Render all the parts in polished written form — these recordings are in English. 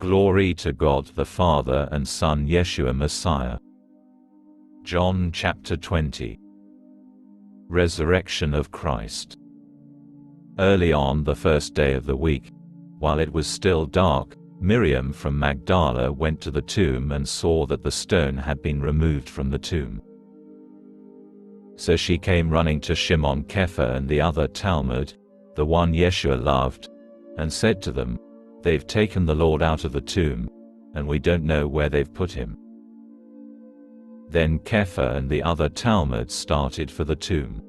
Glory to God the Father and Son Yeshua Messiah. John chapter 20. Resurrection of Christ. Early on the first day of the week, while it was still dark, Miriam from Magdala went to the tomb and saw that the stone had been removed from the tomb. So she came running to Shimon Kepha and the other Talmud, the one Yeshua loved, and said to them, "They've taken the Lord out of the tomb, and we don't know where they've put him." Then Kepha and the other Talmud started for the tomb.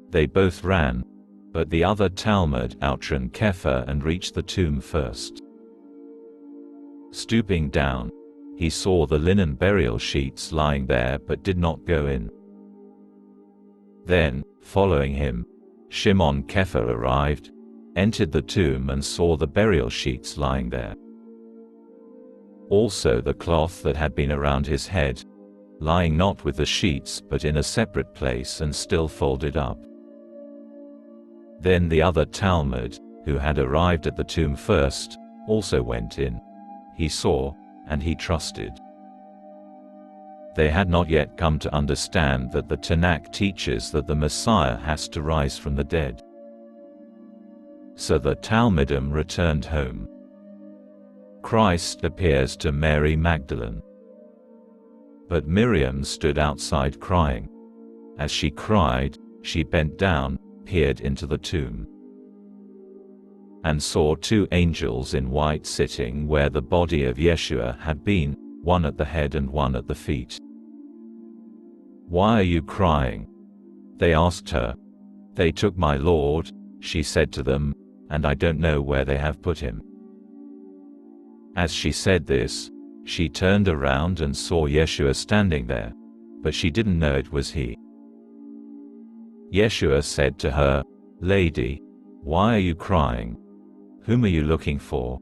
They both ran, but the other Talmud outran Kepha and reached the tomb first. Stooping down, he saw the linen burial sheets lying there but did not go in. Then, following him, Shimon Kepha arrived, entered the tomb and saw the burial sheets lying there. Also the cloth that had been around his head, lying not with the sheets but in a separate place and still folded up. Then the other Talmud, who had arrived at the tomb first, also went in. He saw, and he trusted. They had not yet come to understand that the Tanakh teaches that the Messiah has to rise from the dead. So the Talmudim returned home. Christ appears to Mary Magdalene. But Miriam stood outside crying. As she cried, she bent down, peered into the tomb, and saw two angels in white sitting where the body of Yeshua had been, one at the head and one at the feet. "Why are you crying?" they asked her. "They took my Lord," she said to them, "and I don't know where they have put him." As she said this, she turned around and saw Yeshua standing there, but she didn't know it was he. Yeshua said to her, "Lady, why are you crying? Whom are you looking for?"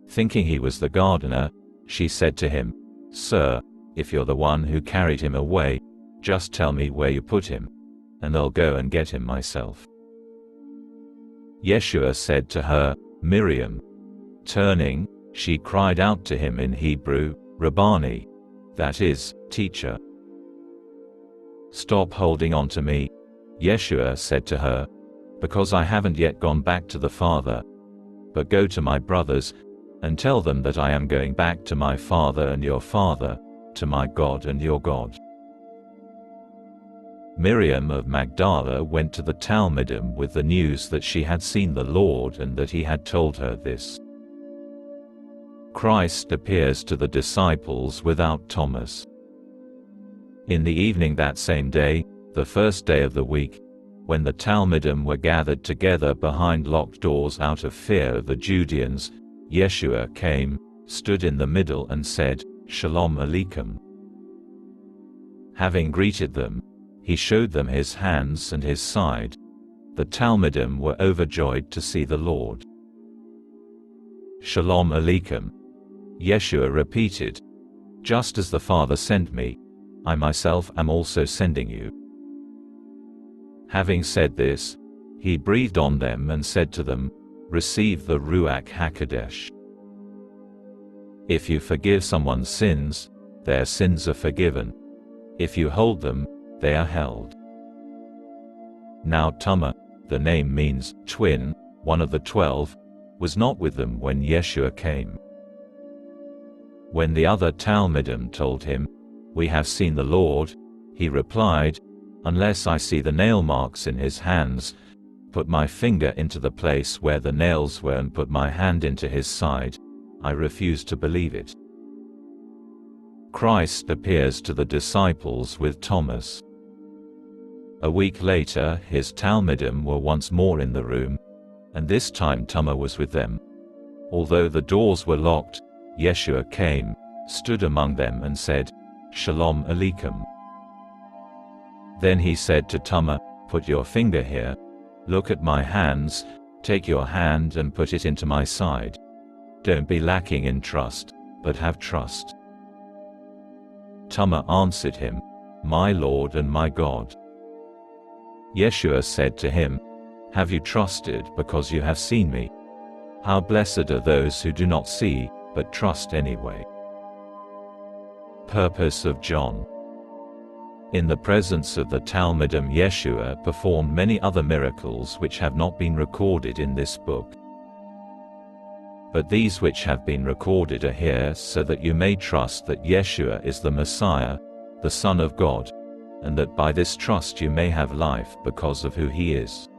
Thinking he was the gardener, she said to him, "Sir, if you're the one who carried him away, just tell me where you put him, and I'll go and get him myself." Yeshua said to her, "Miriam." Turning, she cried out to him in Hebrew, "Rabbani," that is, teacher. "Stop holding on to me," Yeshua said to her, "because I haven't yet gone back to the Father. But go to my brothers, and tell them that I am going back to my Father and your Father, to my God and your God." Miriam of Magdala went to the Talmudim with the news that she had seen the Lord and that he had told her this. Christ appears to the disciples without Thomas. In the evening that same day, the first day of the week, when the Talmudim were gathered together behind locked doors out of fear of the Judeans, Yeshua came, stood in the middle and said, "Shalom Aleichem." Having greeted them, he showed them his hands and his side. The Talmudim were overjoyed to see the Lord. "Shalom Aleichem," Yeshua repeated. "Just as the Father sent me, I myself am also sending you." Having said this, he breathed on them and said to them, "Receive the Ruach HaKodesh. If you forgive someone's sins, their sins are forgiven. If you hold them, they are held." Now Tuma, the name means twin, one of the 12, was not with them when Yeshua came. When the other Talmudim told him, "We have seen the Lord," he replied, "Unless I see the nail marks in his hands, put my finger into the place where the nails were and put my hand into his side, I refuse to believe it." Christ appears to the disciples with Thomas. A week later his Talmudim were once more in the room, and this time Tuma was with them. Although the doors were locked, Yeshua came, stood among them and said, "Shalom Aleichem." Then he said to Tuma, "Put your finger here. Look at my hands, take your hand and put it into my side. Don't be lacking in trust, but have trust." Tuma answered him, "My Lord and my God." Yeshua said to him, "Have you trusted because you have seen me? How blessed are those who do not see, but trust anyway. Purpose of John. In the presence of the Talmudim, Yeshua performed many other miracles which have not been recorded in this book. But these which have been recorded are here so that you may trust that Yeshua is the Messiah, the Son of God, and that by this trust you may have life because of who he is.